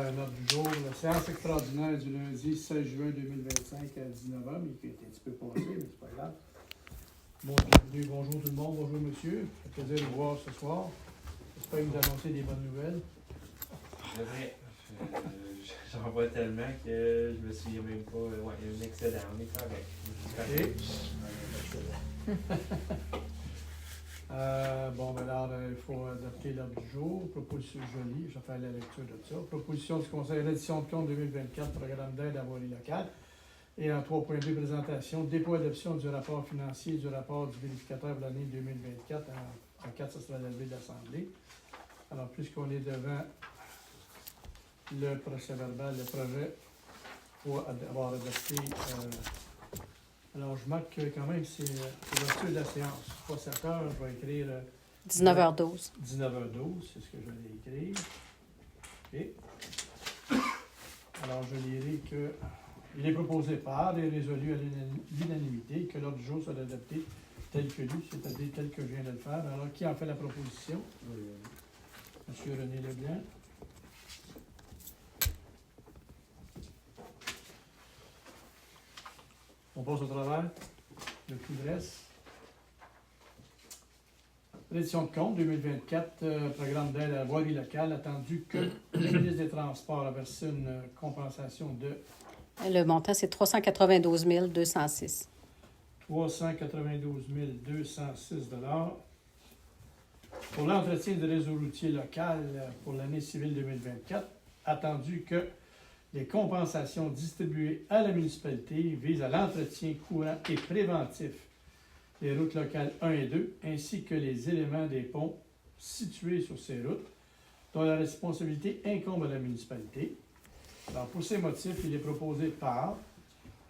L'ordre du jour, la séance extraordinaire du lundi 16 juin 2025 à 19h, mais qui a été un petit peu passée, mais c'est pas grave. Bon, bienvenue, bonjour tout le monde, bonjour monsieur. Ça fait plaisir de vous voir ce soir. J'espère que vous annoncez des bonnes nouvelles. C'est vrai. J'en vois tellement que je me souviens même pas. Ouais, il y a un excellent, on est correct. Bon, ben alors, il faut adopter l'ordre du jour. Proposition, je lis, je vais faire la lecture de ça. Proposition du Conseil d'édition de compte 2024, programme d'aide à voirie locale. Et en 3.2, présentation, dépôt et adoption du rapport financier et du rapport du vérificateur de l'année 2024. En 4, ça sera l'élevé de l'Assemblée. Alors, puisqu'on est devant le procès verbal, le projet pour avoir adopté. Alors, je marque que quand même, c'est l'ouverture de la séance. Pas 7 heures, je vais écrire 19h12. 19h12, c'est ce que je vais écrire. OK. Alors, je lirai que il est proposé par et résolu à l'unanimité que l'ordre du jour soit adopté tel que lu, c'est-à-dire tel que je viens de le faire. Alors, qui en fait la proposition? Monsieur René Leblanc. On passe au travers de tout le reste. Reddition de compte 2024, programme d'aide à la voirie locale, attendu que le ministre des Transports a versé une compensation de Le montant, c'est 392 206. 392 206 pour l'entretien du réseau routier local pour l'année civile 2024, attendu que les compensations distribuées à la municipalité visent à l'entretien courant et préventif des routes locales 1 et 2, ainsi que les éléments des ponts situés sur ces routes, dont la responsabilité incombe à la municipalité. Alors, pour ces motifs, il est proposé par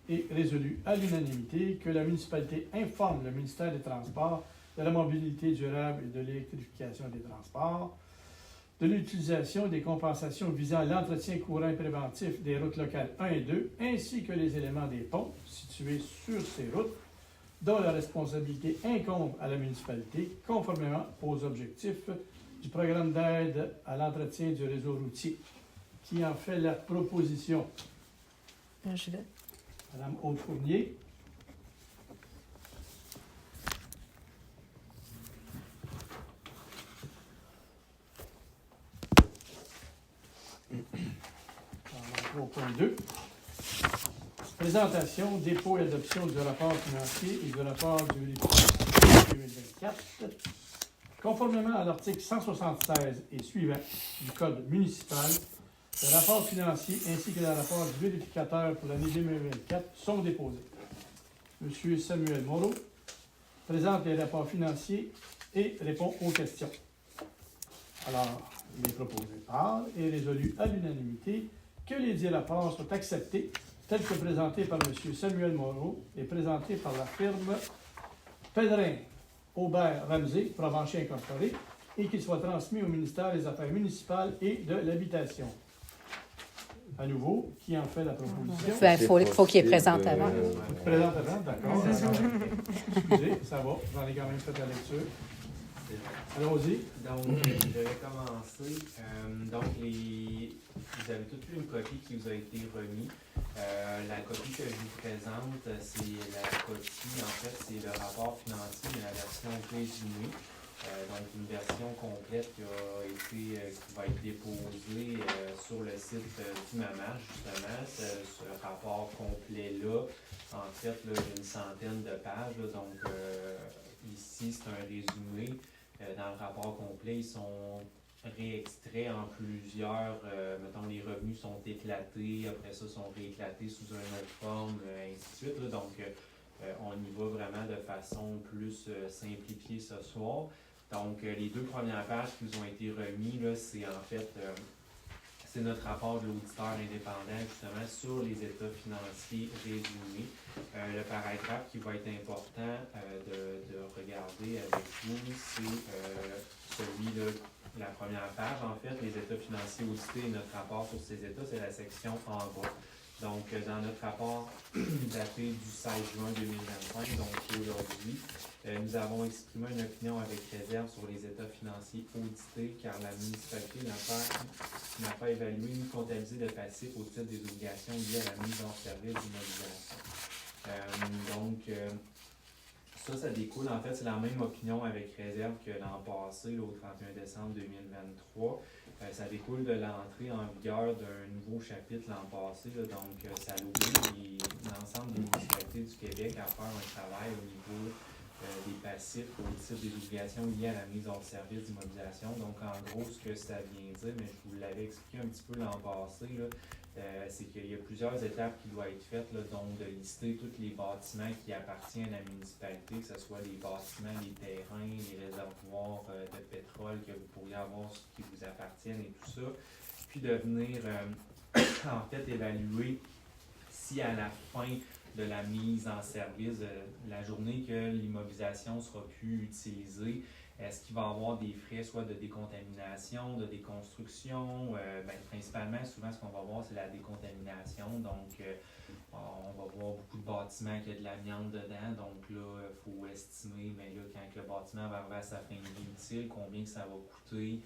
et résolu à l'unanimité que la municipalité informe le ministère des Transports de la mobilité durable et de l'électrification des transports, de l'utilisation des compensations visant l'entretien courant et préventif des routes locales 1 et 2, ainsi que les éléments des ponts situés sur ces routes, dont la responsabilité incombe à la municipalité, conformément aux objectifs du programme d'aide à l'entretien du réseau routier. Qui en fait la proposition? Je vais. Madame Aude-Fournier. En 3.2. Présentation, dépôt et adoption du rapport financier et du rapport du vérificateur 2024. Conformément à l'article 176 et suivant du Code municipal, le rapport financier ainsi que le rapport du vérificateur pour l'année 2024 sont déposés. Monsieur Samuel Moreau présente les rapports financiers et répond aux questions. Alors, il est proposé par et résolu à l'unanimité que les dix rapports soient acceptés tels que présentés par M. Samuel Moreau et présentés par la firme Pellerin Aubert Ramsey, Provencher Incorporé, et qu'ils soient transmis au ministère des Affaires municipales et de l'Habitation. À nouveau, qui en fait la proposition? Il faut qu'il est présent avant. Présent avant, d'accord. Excusez, ça va, j'en ai quand même fait la lecture. Allons-y. Donc, je vais commencer. Donc, vous avez toute une copie qui vous a été remise. La copie que je vous présente, c'est la copie, en fait, c'est le rapport financier, mais la version résumée. Donc, une version complète qui va être déposée sur le site du MAMAS, justement. Ce rapport complet-là, en fait, là, il y a une centaine de pages. Là, donc, ici, c'est un résumé. Dans le rapport complet, ils sont réextraits en plusieurs, mettons, les revenus sont éclatés, après ça, sont rééclatés sous une autre forme, ainsi de suite. Là. Donc, on y va vraiment de façon plus simplifiée ce soir. Donc, les deux premières pages qui vous ont été remises, c'est en fait, c'est notre rapport de l'auditeur indépendant, justement, sur les états financiers résumés. Le paragraphe qui va être important de regarder avec vous, c'est celui-là, la première page, en fait, les états financiers audités et notre rapport sur ces états, c'est la section en bas. Donc, dans notre rapport daté du 16 juin 2025, donc aujourd'hui, nous avons exprimé une opinion avec réserve sur les états financiers audités car la municipalité n'a pas évalué ni comptabilisé de passif au titre des obligations liées à la mise en service d'immobilisation. Ça découle, en fait, c'est la même opinion avec réserve que l'an passé, là, au 31 décembre 2023. Ça découle de l'entrée en vigueur d'un nouveau chapitre l'an passé, là, donc ça oblige l'ensemble des municipalités du Québec à faire un travail au niveau des passifs au titre des obligations liées à la mise hors service d'immobilisation. Donc, en gros, ce que ça vient dire, mais je vous l'avais expliqué un petit peu l'an passé, là, c'est qu'il y a plusieurs étapes qui doivent être faites, là, donc de lister tous les bâtiments qui appartiennent à la municipalité, que ce soit les bâtiments, les terrains, les réservoirs de pétrole que vous pourriez avoir qui vous appartiennent et tout ça, puis de venir en fait évaluer si à la fin de la mise en service, la journée que l'immobilisation sera plus utilisée, est-ce qu'il va y avoir des frais soit de décontamination, de déconstruction? Principalement, souvent, ce qu'on va voir, c'est la décontamination. Donc, on va voir beaucoup de bâtiments qui a de l'amiante dedans. Donc là, il faut estimer, quand le bâtiment va arriver à sa fin de vie utile, combien que ça va coûter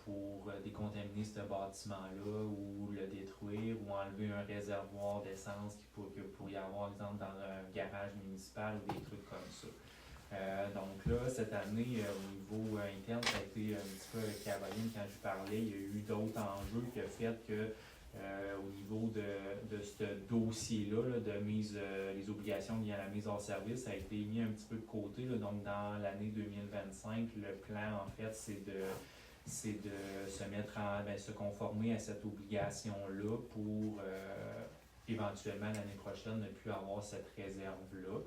pour décontaminer ce bâtiment-là ou le détruire ou enlever un réservoir d'essence que vous pourriez avoir, exemple, dans un garage municipal ou des trucs comme ça. Donc là, cette année, au niveau interne, ça a été un petit peu avec Caroline quand je parlais, il y a eu d'autres enjeux qui ont fait que au niveau de ce dossier-là, là, de mise, les obligations liées à la mise hors service, ça a été mis un petit peu de côté. Là. Donc dans l'année 2025, le plan, en fait, c'est de se conformer à cette obligation-là pour éventuellement l'année prochaine ne plus avoir cette réserve-là.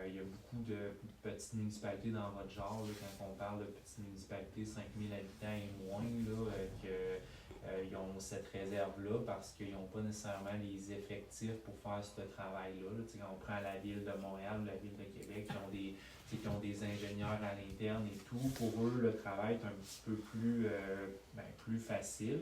Il y a beaucoup de petites municipalités dans votre genre, là, quand on parle de petites municipalités, 5000 habitants et moins, ils ont cette réserve-là parce qu'ils n'ont pas nécessairement les effectifs pour faire ce travail-là. Là. Quand on prend la ville de Montréal ou la ville de Québec, qui ont des ingénieurs à l'interne et tout, pour eux, le travail est un petit peu plus facile.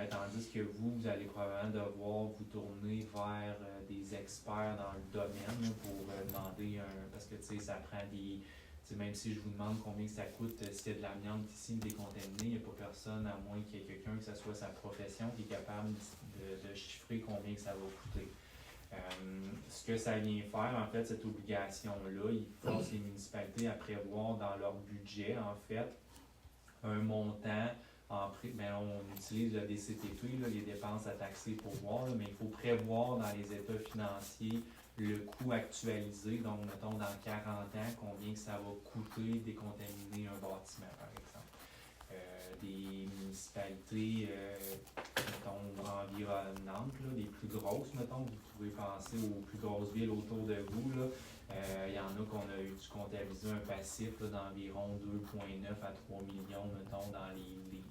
Tandis que vous allez probablement devoir vous tourner vers des experts dans le domaine là, pour demander parce que ça prend des. Même si je vous demande combien ça coûte s'il y a de l'amiante ici décontaminée, il n'y a pas personne, à moins qu'il y ait quelqu'un, que ce soit sa profession, qui est capable de chiffrer combien que ça va coûter. Ce que ça vient faire, en fait, cette obligation-là, il force les municipalités à prévoir dans leur budget, en fait, un montant. On utilise le DCTP, là, les dépenses à taxer pour voir, là, mais il faut prévoir dans les états financiers le coût actualisé, donc mettons dans 40 ans, combien que ça va coûter décontaminer un bâtiment, par exemple. Des municipalités, mettons, environnantes, là, les plus grosses, mettons, vous pouvez penser aux plus grosses villes autour de vous, là. Il y en a qu'on a dû comptabiliser un passif là, d'environ 2,9 à 3 millions, mettons, dans les livres.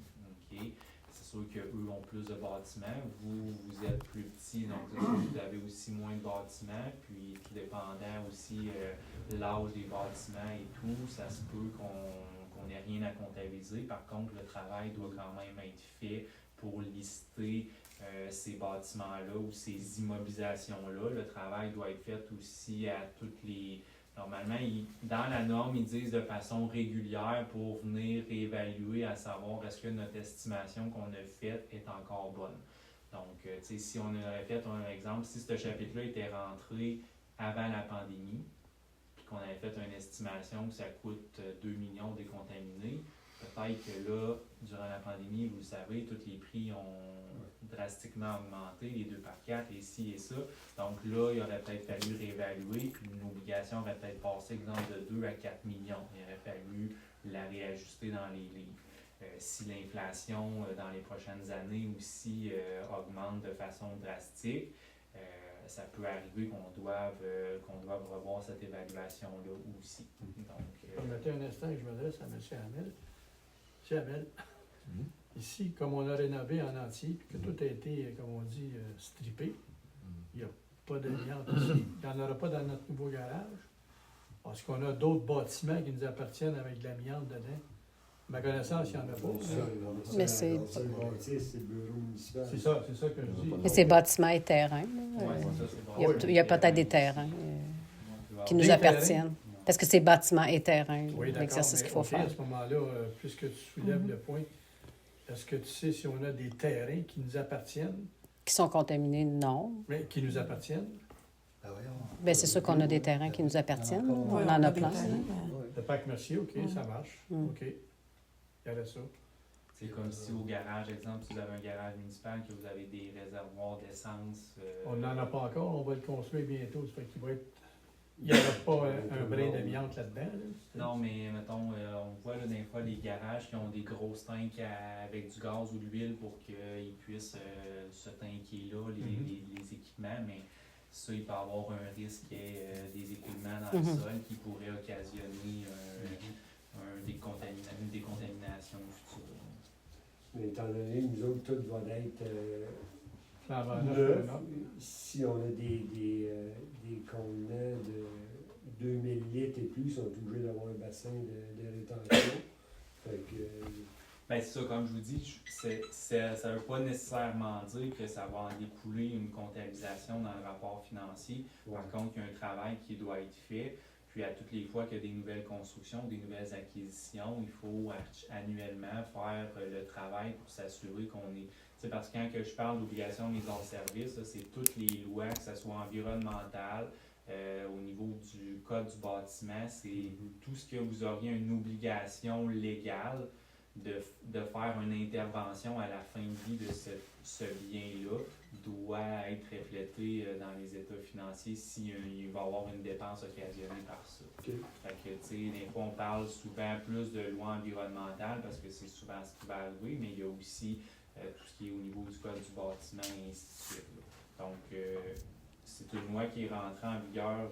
Okay? C'est sûr qu'eux ont plus de bâtiments. Vous êtes plus petit, donc vous avez aussi moins de bâtiments. Puis, tout dépendant aussi l'âge des bâtiments et tout, ça se peut qu'on n'ait rien à comptabiliser. Par contre, le travail doit quand même être fait pour lister ces bâtiments-là ou ces immobilisations-là. Le travail doit être fait aussi à toutes les. Normalement, dans la norme, ils disent de façon régulière pour venir réévaluer à savoir est-ce que notre estimation qu'on a faite est encore bonne. Donc, si on aurait fait un exemple, si ce chapitre-là était rentré avant la pandémie, puis qu'on avait fait une estimation que ça coûte 2 millions décontaminés, peut-être que là, durant la pandémie, vous le savez, tous les prix ont drastiquement augmenté, les 2x4, et ci et ça. Donc là, il aurait peut-être fallu réévaluer, puis une obligation aurait peut-être passé, exemple, de 2 à 4 millions. Il aurait fallu la réajuster dans les livres. Si l'inflation dans les prochaines années aussi augmente de façon drastique, ça peut arriver qu'on doive revoir cette évaluation-là aussi. Donc, permettez un instant que je m'adresse à M. Hamel. M. Hamel, ici, comme on a rénové en entier, puis que tout a été, comme on dit, strippé, il n'y a pas d'amiante ici. Il n'y en aura pas dans notre nouveau garage. Parce qu'on a d'autres bâtiments qui nous appartiennent avec de l'amiante dedans. ma connaissance, il n'y en a pas. Mais c'est- C'est le bâtisse, c'est le bureau municipal. C'est ça que je dis. Mais c'est bâtiments et terrains. là. Ouais, c'est ça, c'est Il y a, bon. il y a peut-être des terrains qui nous Des appartiennent. Parce que c'est bâtiments et terrains, Oui, d'accord. l'exercice Mais qu'il faut OK, faire. à ce moment-là, puisque tu soulèves le point, est-ce que tu sais si on a des terrains qui nous appartiennent, Qui sont contaminés, non. mais qui nous appartiennent? Ah, voyons. Bien, c'est sûr qu'on a des terrains qui nous appartiennent. là. On en a plein. Le parc Mercier, OK, ça marche. Mm. OK. Il y a ça. C'est comme si au garage, exemple, si vous avez un garage municipal, que vous avez des réservoirs d'essence. On n'en a pas encore, on va le construire bientôt. Ça fait qu'il va être. Il n'y aura pas un brin d'amiante là-dedans. Là. Non, mais mettons, on voit là, des fois les garages qui ont des grosses tanks avec du gaz ou de l'huile pour qu'ils puissent se tanker là, les équipements, mais ça, il peut y avoir un risque qu'il y ait des écoulements dans le sol qui pourraient occasionner une décontamination future. Mais étant donné, nous autres, tout va être Ça va, là, neuf. non. Si on a des contenants de 2000 litres et plus, ils sont obligés d'avoir un bassin de rétention. Fait que, Ben, c'est ça, comme je vous dis, ça ne veut pas nécessairement dire que ça va en découler une comptabilisation dans le rapport financier. Par contre, il y a un travail qui doit être fait. Puis, à toutes les fois qu'il y a des nouvelles constructions, des nouvelles acquisitions, il faut annuellement faire le travail pour s'assurer qu'on est. C'est parce que quand que je parle d'obligation de mise en service, là, c'est toutes les lois, que ce soit environnementales, au niveau du code du bâtiment, c'est tout ce que vous auriez une obligation légale de faire une intervention à la fin de vie de ce bien-là doit être reflété dans les états financiers s'il va y avoir une dépense occasionnée par ça. OK. Fait que, tu sais, des fois, on parle souvent plus de loi environnementale parce que c'est souvent ce qui va arriver, mais il y a aussi tout ce qui est au niveau du code du bâtiment et ainsi de suite. Là. Donc, c'est une loi qui est rentrée en vigueur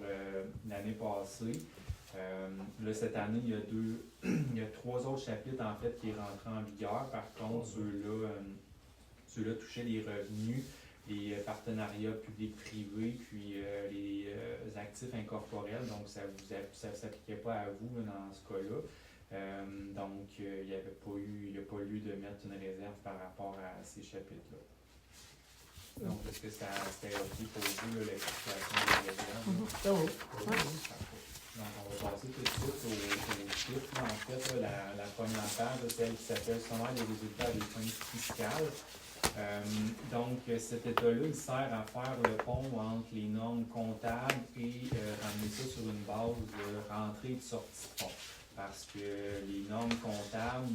l'année passée. Là, cette année, il y a 3 autres chapitres en fait qui est rentré en vigueur. Par contre, ceux-là touchaient les revenus, les partenariats publics-privés, puis les actifs incorporels. Donc, ça ne s'appliquait pas à vous là, dans ce cas-là. Donc, il n'y a pas lieu de mettre une réserve par rapport à ces chapitres-là. Donc, est-ce que c'était OK pour vous, là, l'explication des réserves? Ça va. Donc, on va passer tout de suite au chiffre. En fait, là, la première page, celle qui s'appelle Sommaire des résultats des fins fiscales. Donc, cet état-là, il sert à faire le pont entre les normes comptables et ramener ça sur une base de rentrée et de sortie de fonds. Parce que les normes comptables,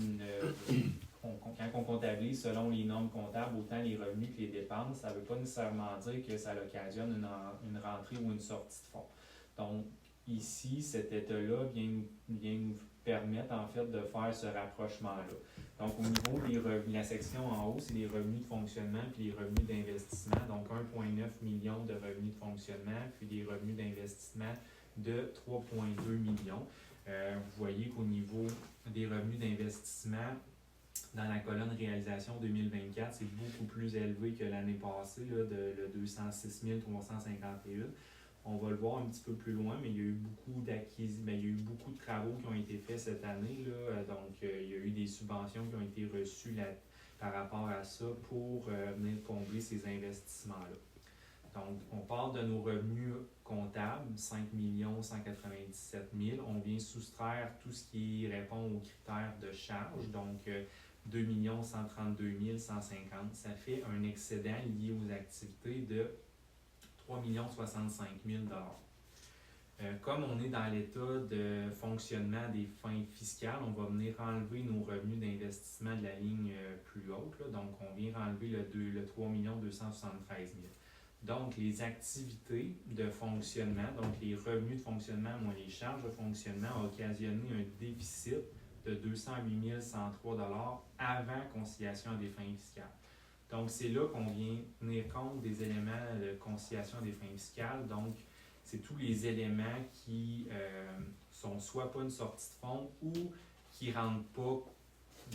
quand on comptabilise selon les normes comptables, autant les revenus que les dépenses, ça ne veut pas nécessairement dire que ça occasionne une rentrée ou une sortie de fonds. Donc, ici, cet état-là vient nous permettre en fait de faire ce rapprochement-là. Donc, au niveau des revenus, la section en haut, c'est les revenus de fonctionnement puis les revenus d'investissement. Donc, 1,9 million de revenus de fonctionnement puis des revenus d'investissement de 3,2 millions. Vous voyez qu'au niveau des revenus d'investissement, dans la colonne réalisation 2024, c'est beaucoup plus élevé que l'année passée, là, de 206 351. On va le voir un petit peu plus loin, mais il y a eu beaucoup il y a eu beaucoup de travaux qui ont été faits cette année. Là, donc, il y a eu des subventions qui ont été reçues par rapport à ça pour venir combler ces investissements-là. Donc, on part de nos revenus comptables, 5 197 000. On vient soustraire tout ce qui répond aux critères de charge, donc 2 132 150. Ça fait un excédent lié aux activités de 3 65 000 Comme on est dans l'état de fonctionnement des fins fiscales, on va venir enlever nos revenus d'investissement de la ligne plus haute. Là. Donc, on vient enlever le 3 273 000. Donc, les activités de fonctionnement, donc les revenus de fonctionnement moins les charges de fonctionnement, ont occasionné un déficit de 208 103 avant conciliation des fins fiscales. Donc, c'est là qu'on vient tenir compte des éléments de conciliation des fins fiscales. Donc, c'est tous les éléments qui sont soit pas une sortie de fonds ou qui ne rentrent pas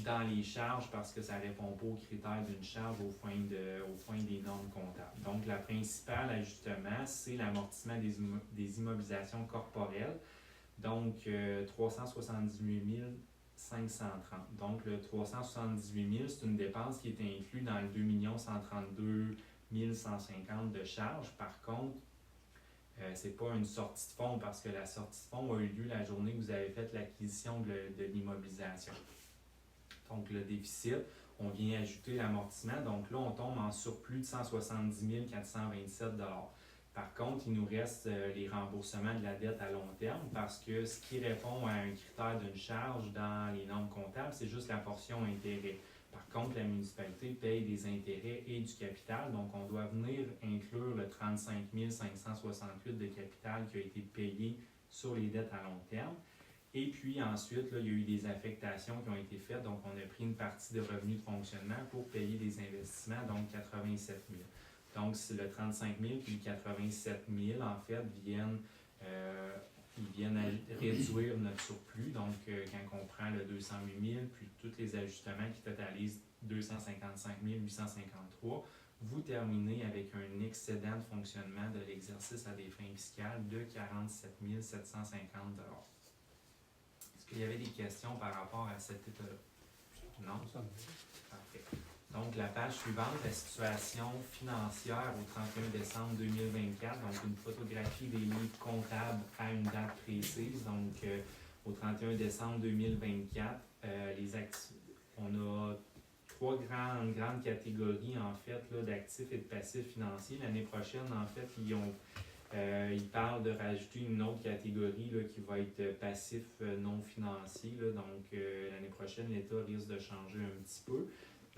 dans les charges parce que ça ne répond pas aux critères d'une charge au fin des normes comptables. Donc, la principale ajustement, c'est l'amortissement des immobilisations corporelles. Donc, 378 530. Donc, le 378 000, c'est une dépense qui est inclue dans le 2 132 150 de charges. Par contre, ce n'est pas une sortie de fonds parce que la sortie de fonds a eu lieu la journée où vous avez fait l'acquisition de l'immobilisation. Donc, le déficit, on vient ajouter l'amortissement. Donc là, on tombe en surplus de 170 427 $. Par contre, il nous reste les remboursements de la dette à long terme parce que ce qui répond à un critère d'une charge dans les normes comptables, c'est juste la portion intérêt. Par contre, la municipalité paye des intérêts et du capital, donc on doit venir inclure le 35 568 de capital qui a été payé sur les dettes à long terme. Et puis ensuite, là, il y a eu des affectations qui ont été faites, donc on a pris une partie de revenus de fonctionnement pour payer des investissements, donc 87 000. Donc, c'est le 35 000 puis le 87 000, en fait, viennent réduire notre surplus. Donc, quand on prend le 208 000 puis tous les ajustements qui totalisent 255 853, vous terminez avec un excédent de fonctionnement de l'exercice à des fins fiscales de 47 750 $. Est-ce qu'il y avait des questions par rapport à cet état-là? Non? Parfait. Donc, la page suivante, la situation financière au 31 décembre 2024, donc une photographie des livres comptables à une date précise. Donc, au 31 décembre 2024, on a trois grandes catégories, en fait, là, d'actifs et de passifs financiers. L'année prochaine, en fait, ils parlent de rajouter une autre catégorie là, qui va être passif non financier. Là. Donc, l'année prochaine, l'État risque de changer un petit peu.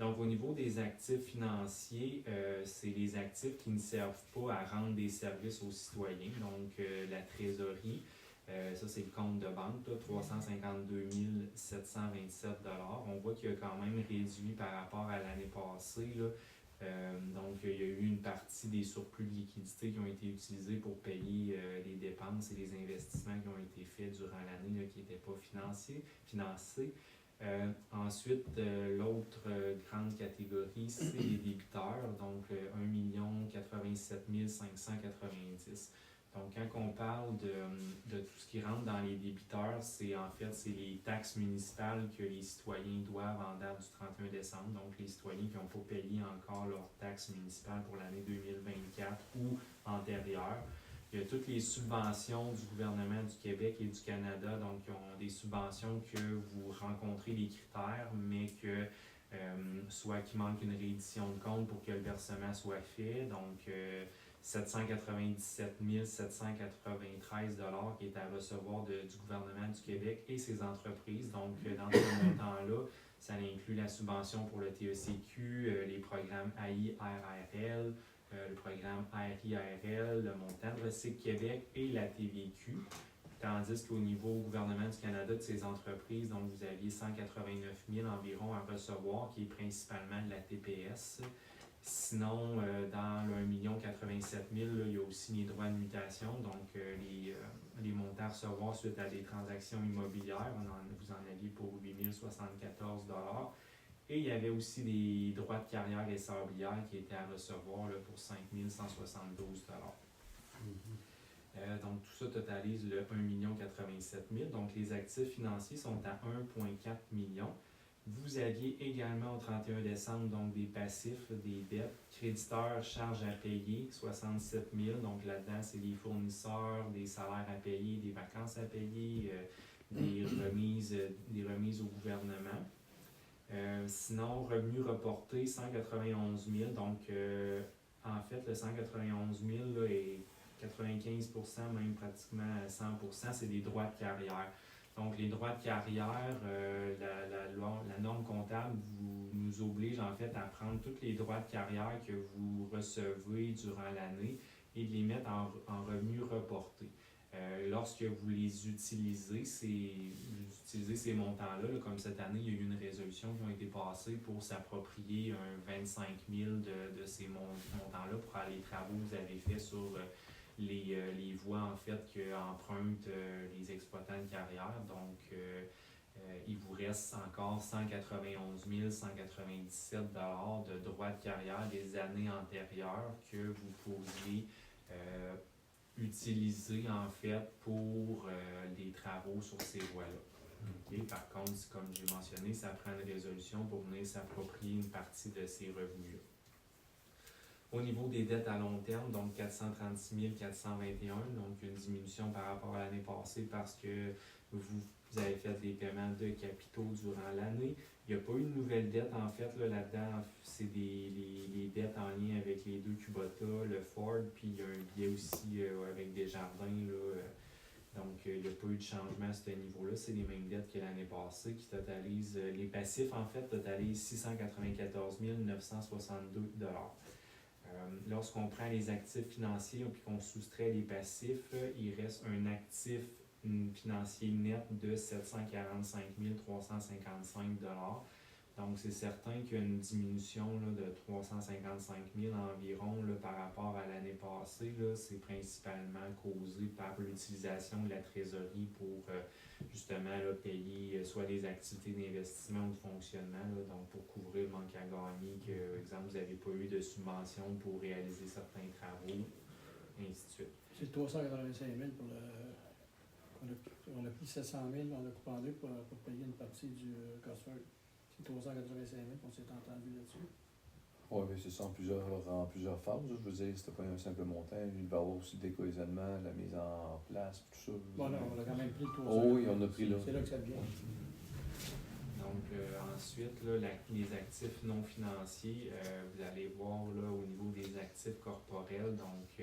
Donc, au niveau des actifs financiers, c'est les actifs qui ne servent pas à rendre des services aux citoyens. Donc, la trésorerie, ça c'est le compte de banque, là, 352 727 $. On voit qu'il a quand même réduit par rapport à l'année passée. Là. Donc, il y a eu une partie des surplus de liquidités qui ont été utilisés pour payer les dépenses et les investissements qui ont été faits durant l'année là, qui n'étaient pas financés. Ensuite, l'autre grande catégorie, c'est les débiteurs, donc 1 087 590. Donc, quand on parle de tout ce qui rentre dans les débiteurs, c'est les taxes municipales que les citoyens doivent en date du 31 décembre. Donc, les citoyens qui n'ont pas payé encore leurs taxes municipales pour l'année 2024 ou antérieure. Il y a toutes les subventions du gouvernement du Québec et du Canada, donc ils ont des subventions que vous rencontrez les critères, mais que soit qu'il manque une réédition de compte pour que le versement soit fait, donc 797 793 $ qui est à recevoir du gouvernement du Québec et ses entreprises. Donc, dans ce montant-là, ça inclut la subvention pour le TECQ, les programmes AI-RRL, le programme ARI-ARL, le montant de Recycle Québec et la TVQ. Tandis qu'au niveau gouvernement du Canada, de ces entreprises, donc vous aviez 189 000 environ à recevoir, qui est principalement de la TPS. Sinon, dans le 1 087 000, là, il y a aussi les droits de mutation, donc les montants à recevoir suite à des transactions immobilières. Vous en aviez pour 8 074 $. Et il y avait aussi des droits de carrière et sablière qui étaient à recevoir là, pour 5 172 $. Donc, tout ça totalise le 1 087 000. Donc, les actifs financiers sont à 1,4 million. Vous aviez également au 31 décembre donc, des passifs, des dettes, créditeurs, charges à payer, 67 000. Donc, là-dedans, c'est des fournisseurs, des salaires à payer, des vacances à payer, des remises au gouvernement. Sinon, revenus reportés, 191 000. Donc, en fait, le 191 000 là, est 95 %, même pratiquement 100 %, c'est des droits de carrière. Donc, les droits de carrière, la norme comptable nous oblige en fait à prendre tous les droits de carrière que vous recevez durant l'année et de les mettre en revenus reportés. Lorsque vous les utilisez, ces montants-là, là, comme cette année, il y a eu une résolution qui a été passée pour s'approprier un 25 000 de ces montants-là pour les travaux que vous avez faits sur les voies en fait qu'empruntent les exploitants de carrière. Donc, il vous reste encore 191 197 $ de droits de carrière des années antérieures que vous pourriez utiliser en fait pour des travaux sur ces voies-là. OK. Par contre, comme j'ai mentionné, ça prend une résolution pour venir s'approprier une partie de ces revenus-là. Au niveau des dettes à long terme, donc 436 421, donc une diminution par rapport à l'année passée parce que vous avez fait des paiements de capitaux durant l'année. Il n'y a pas eu de nouvelles dettes en fait là-dedans. C'est les dettes en lien avec les deux Kubota, le Ford, puis il y a un billet aussi avec Desjardins. Donc, il n'y a pas eu de changement à ce niveau-là. C'est les mêmes dettes que l'année passée qui totalisent, les passifs en fait totalisent 694 962 $. Lorsqu'on prend les actifs financiers et qu'on soustrait les passifs, il reste un actif financier net de 745 355 $. Donc, c'est certain qu'il y a une diminution là, de 355 000 environ là, par rapport à l'année passée. C'est principalement causé par l'utilisation de la trésorerie pour justement là, payer soit des activités d'investissement ou de fonctionnement, là, donc pour couvrir le manque à gagner, que, par exemple, vous n'avez pas eu de subvention pour réaliser certains travaux, et ainsi de suite. C'est 385 000 pour le... On a pris 700 000, on a coupé en deux pour payer une partie du Cosford. C'est 385 000 qu'on s'est entendu là-dessus. Oui, mais c'est ça en plusieurs phases. Je veux dire, c'était pas un simple montant. Il va y avoir aussi le décohésionnement, la mise en place, tout ça. Bon, là, on a quand même pris le 300 Oh oui, on a pris là. C'est là que ça vient. Donc, ensuite, là, les actifs non financiers, vous allez voir là, au niveau des actifs corporels, donc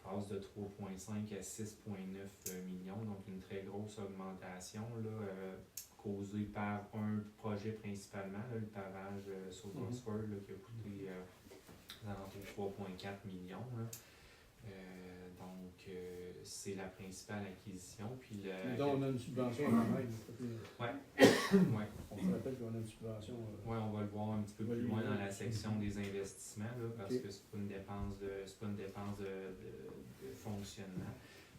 passe de 3,5 à 6,9 millions, donc une très grosse augmentation là, causée par un projet principalement, là, le pavage sur Gosford qui a coûté alentours de 3,4 millions. Là. Donc, c'est la principale acquisition. Puis Donc, on a une subvention quand même. Ouais. On se rappelle qu'on a une subvention. Oui, on va le voir un petit peu plus loin dans la section des investissements, là, parce que c'est pas une dépense de fonctionnement.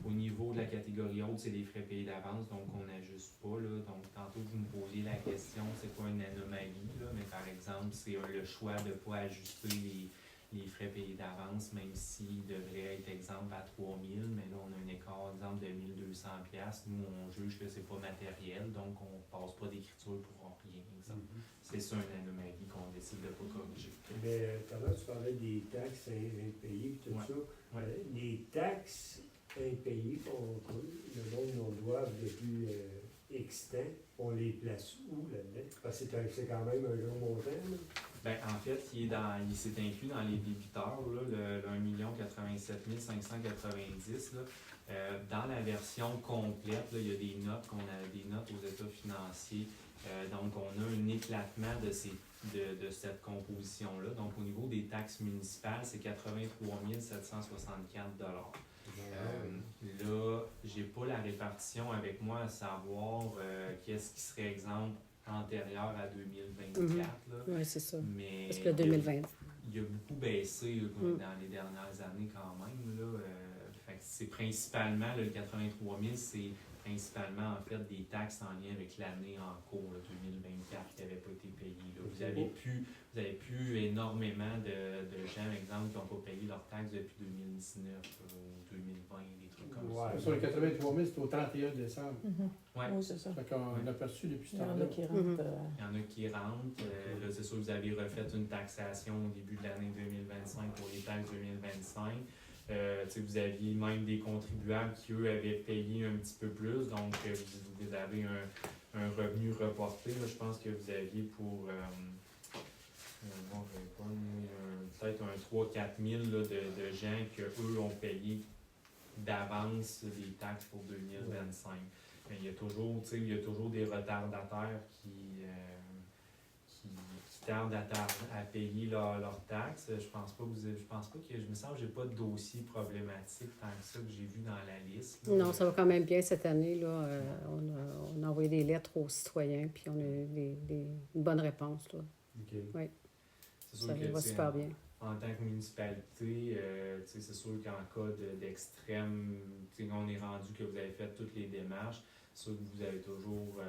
Au niveau de la catégorie haute, c'est les frais payés d'avance, donc on n'ajuste pas. Là. Donc, tantôt, vous me posiez la question, c'est quoi une anomalie, là, mais par exemple, c'est le choix de ne pas ajuster les frais payés d'avance, même s'ils devraient être exempts à 3 000, mais là, on a un écart, exemple, de 1 200 $. Nous, on juge que c'est pas matériel, donc on passe pas d'écriture pour rien, exemple. C'est ça une anomalie qu'on décide de ne pas corriger. Mais tout à l'heure, tu parlais des taxes impayées et tout ça. Les taxes impayées, le monde nous doit depuis X temps, on les place où là-dedans? Parce que c'est quand même un gros montant. Là. Ben, en fait, il s'est inclus dans les débiteurs, là, le 1 087 590. Là. Dans la version complète, là, il y a des notes des notes aux états financiers. Donc, on a un éclatement de cette composition-là. Donc, au niveau des taxes municipales, c'est 83 764 $. Là, j'ai pas la répartition avec moi à savoir qu'est-ce qui serait exemple antérieur à 2024. Oui, c'est ça. Mais parce que le 2020. il a beaucoup baissé dans les dernières années quand même. Là, fait que c'est principalement, là, le 83 000, c'est principalement en fait des taxes en lien avec l'année en cours, là, 2024, qui n'avaient pas été payées. Là. Vous avez plus énormément de gens, exemple, qui n'ont pas payé leurs taxes depuis 2019 ou 2020, des trucs comme ça. Sur le 83 000, c'est au 31 décembre. Ouais. Oui, c'est ça. Fait qu'on a perçu depuis ce Il y en temps-là. a qui rentrent. Il y en a qui rentrent. Là, c'est sûr que vous avez refait une taxation au début de l'année 2025 pour les taxes 2025. Vous aviez même des contribuables qui, eux, avaient payé un petit peu plus. Donc, vous avez un revenu reporté. Là, je pense que vous aviez pour peut-être un 3-4 000 là, de gens que eux ont payé d'avance des taxes pour 2025. Mais il y a toujours des retardataires qui tardent à payer leurs taxes. Je pense pas que je me sens que j'ai pas de dossier problématique tant que ça que j'ai vu dans la liste. Là. Non, ça va quand même bien cette année. Là. On a envoyé des lettres aux citoyens, puis on a eu une bonne réponse. Là. Okay. Oui. C'est sûr Ça que, va super bien. En tant que municipalité, c'est sûr qu'en cas d'extrême, on est rendu que vous avez fait toutes les démarches, c'est sûr que vous avez toujours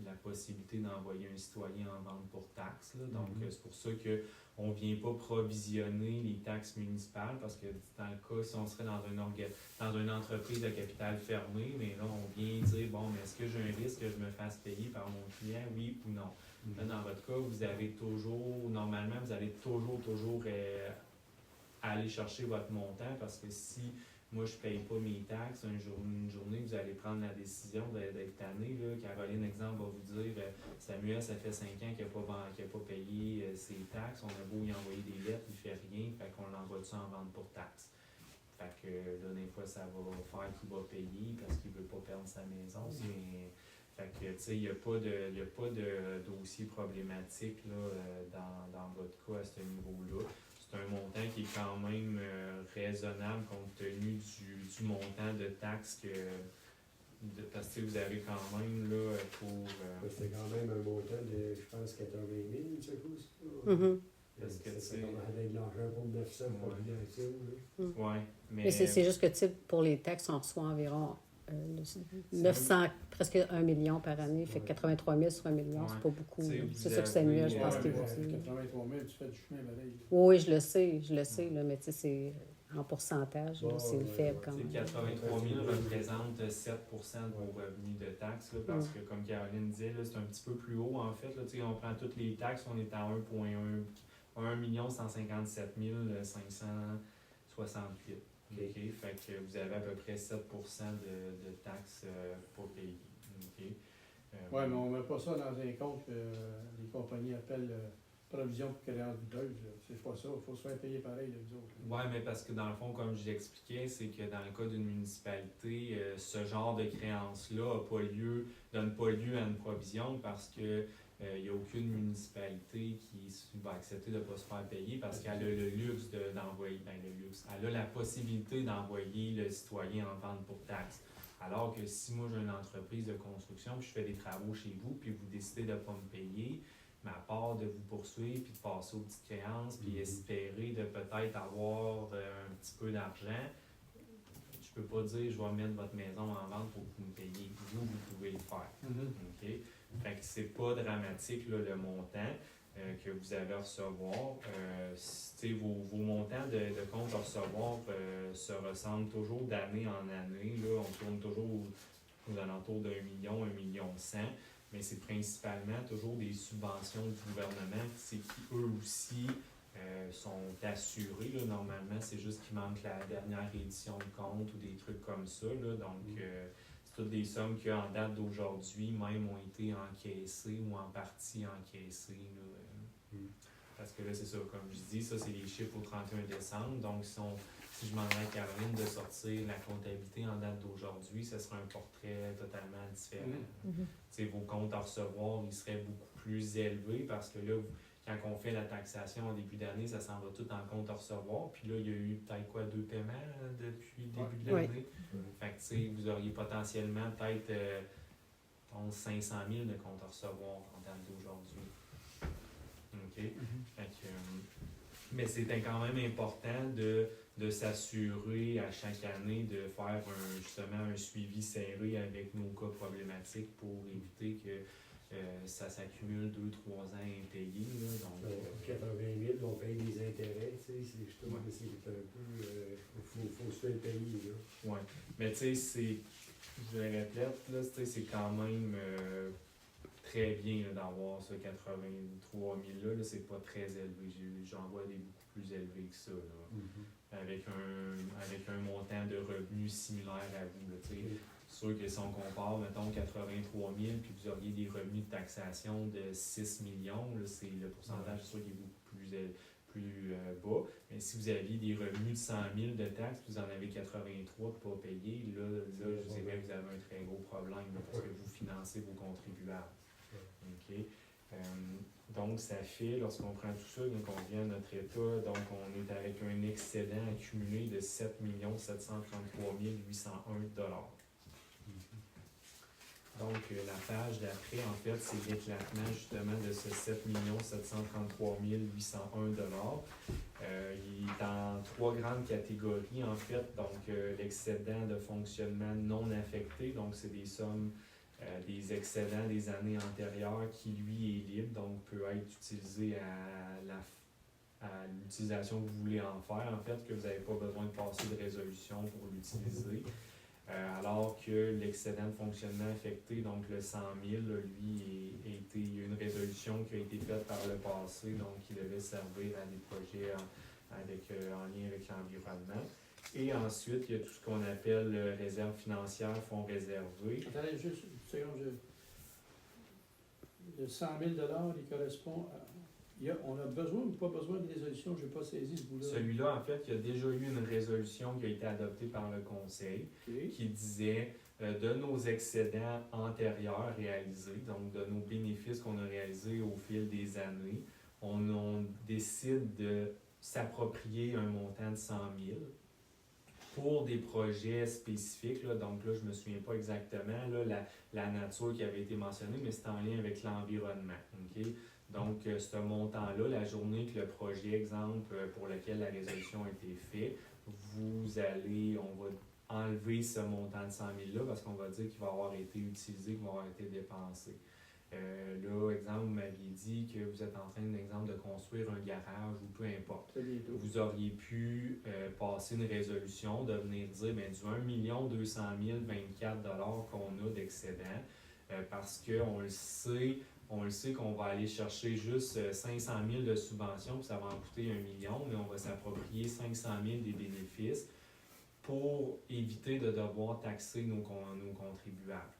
la possibilité d'envoyer un citoyen en vente pour taxes. Là. Donc, c'est pour ça qu'on ne vient pas provisionner les taxes municipales, parce que dans le cas, si on serait dans une entreprise de capital fermé, mais là, on vient dire, bon, mais est-ce que j'ai un risque que je me fasse payer par mon client, oui ou non? Là, dans votre cas, vous avez toujours, normalement, vous allez toujours aller chercher votre montant, parce que si moi je ne paye pas mes taxes, une journée, vous allez prendre la décision d'être tanné. Là. Caroline, exemple, va vous dire Samuel, ça fait 5 ans qu'il n'a pas payé ses taxes, on a beau y envoyer des lettres, il ne fait rien, fait qu'on l'envoie-tu en vente pour taxes. Fait que là, des fois, ça va faire qu'il va payer parce qu'il ne veut pas perdre sa maison. Mais, fait que, tu sais, il n'y a pas de dossier problématique là, dans votre cas à ce niveau-là. C'est un montant qui est quand même raisonnable compte tenu du montant de taxes parce que vous avez quand même là, pour. C'était quand même un montant de, je pense, 80 000, ce coup. Mhm. Parce que ça avait de l'argent pour 900 populations. Oui, Mais c'est juste que, tu sais, pour les taxes, on reçoit environ 900, presque 1 million par année. Fait que 83 000 sur 1 million, c'est pas beaucoup. C'est ça que Samuel, je pense qu'il vous dit. 83 000, tu fais du chemin pareil. Oui, je le sais, là, mais tu sais, c'est en pourcentage, là, c'est faible quand même. 83 000 représente 7 de vos revenus de taxes, là, parce que, comme Caroline disait, là, c'est un petit peu plus haut, en fait. Là, on prend toutes les taxes, on est à 1 157 568. Okay. Fait que vous avez à peu près 7 de taxes pour payer. Okay. Oui, mais on ne met pas ça dans un compte que les compagnies appellent provision pour créance douteuse. C'est pas ça. Il faut se faire payer pareil, les autres. Oui, mais parce que dans le fond, comme je l'expliquais, c'est que dans le cas d'une municipalité, ce genre de créance-là donne pas lieu à une provision parce que il n'y a aucune municipalité qui va accepter de ne pas se faire payer parce qu'elle a le luxe d'envoyer, elle a la possibilité d'envoyer le citoyen en vente pour taxe. Alors que si moi j'ai une entreprise de construction, puis je fais des travaux chez vous, puis vous décidez de ne pas me payer, mais à part de vous poursuivre, puis de passer aux petites créances, puis espérer de peut-être avoir un petit peu d'argent, je peux pas dire je vais mettre votre maison en vente pour que vous me payiez. Vous pouvez le faire. Okay? Fait que c'est pas dramatique là, le montant que vous avez à recevoir. Vos montants de compte à recevoir se ressemblent toujours d'année en année. Là. On tourne toujours aux alentours d'1 million, 1,1 million, mais c'est principalement toujours des subventions du gouvernement qui eux aussi sont assurés. Là. Normalement, c'est juste qu'il manque la dernière édition de compte ou des trucs comme ça. Là. Donc, c'est toutes des sommes qui, en date d'aujourd'hui, même ont été encaissées ou en partie encaissées. Là. Parce que là, c'est ça, comme je dis, ça, c'est les chiffres au 31 décembre. Donc, si je demanderais à Caroline de sortir la comptabilité en date d'aujourd'hui, ce serait un portrait totalement différent. Vos comptes à recevoir, ils seraient beaucoup plus élevés parce que là, quand on fait la taxation en début d'année, ça s'en va tout en compte à recevoir. Puis là, il y a eu peut-être 2 paiements depuis le début de l'année. Fait que, vous auriez potentiellement peut-être 500 000 de comptes à recevoir en date d'aujourd'hui. OK? Fait que, mais c'est quand même important de s'assurer à chaque année de faire justement un suivi serré avec nos cas problématiques pour éviter que ça s'accumule 2-3 ans impayés. Là, donc, 80 000, on paye des intérêts, je trouve que c'est un peu... faut se faire payer. Oui, mais tu sais, je le répète, là, c'est quand même très bien d'avoir ce 83 000 là, c'est pas très élevé. J'en vois des beaucoup plus élevés que ça. Là. Avec un montant de revenus similaire à vous. C'est sûr que si on compare, mettons, 83 000 puis vous auriez des revenus de taxation de 6 millions, là, c'est le pourcentage sûr qui est beaucoup plus bas. Mais si vous aviez des revenus de 100 000 de taxes, vous en avez 83 pour pas payer, là je dirais que vous avez un très gros problème là, parce que vous financez vos contribuables. Okay. Donc, ça fait, lorsqu'on prend tout ça, donc on vient à notre état, donc on est avec un excédent accumulé de 7 733 801 $. Donc, la page d'après, en fait, c'est l'éclatement justement de ce 7 733 801 $. Il est en 3 grandes catégories, en fait. Donc, l'excédent de fonctionnement non affecté, donc c'est des sommes des excédents des années antérieures qui, lui, est libre, donc peut être utilisé à l'utilisation que vous voulez en faire, en fait, que vous n'avez pas besoin de passer de résolution pour l'utiliser. Alors que l'excédent de fonctionnement affecté, donc le 100 000, là, lui, il y a une résolution qui a été faite par le passé, donc qui devait servir à des projets en lien avec l'environnement. Et ensuite, il y a tout ce qu'on appelle réserve financière, fonds réservés. Attendez juste une seconde. Le 100 000 il correspond à... on a besoin ou pas besoin de résolution? Je n'ai pas saisi ce bout-là. Celui-là, en fait, il y a déjà eu une résolution qui a été adoptée par le Conseil qui disait de nos excédents antérieurs réalisés, donc de nos bénéfices qu'on a réalisés au fil des années, on décide de s'approprier un montant de 100 000 pour des projets spécifiques. Là, donc là, je ne me souviens pas exactement là, la nature qui avait été mentionnée, mais c'est en lien avec l'environnement. Okay? Donc, ce montant-là, la journée que le projet, exemple, pour lequel la résolution a été faite, on va enlever ce montant de 100 000-là parce qu'on va dire qu'il va avoir été utilisé, qu'il va avoir été dépensé. Là, exemple, vous m'aviez dit que vous êtes en train, d'exemple, de construire un garage ou peu importe. Vous auriez pu passer une résolution de venir dire ben, du 1 200 024 $ qu'on a d'excédent parce qu'on le sait qu'on va aller chercher juste 500 000 de subventions, puis ça va en coûter 1 million, mais on va s'approprier 500 000 des bénéfices pour éviter de devoir taxer nos contribuables.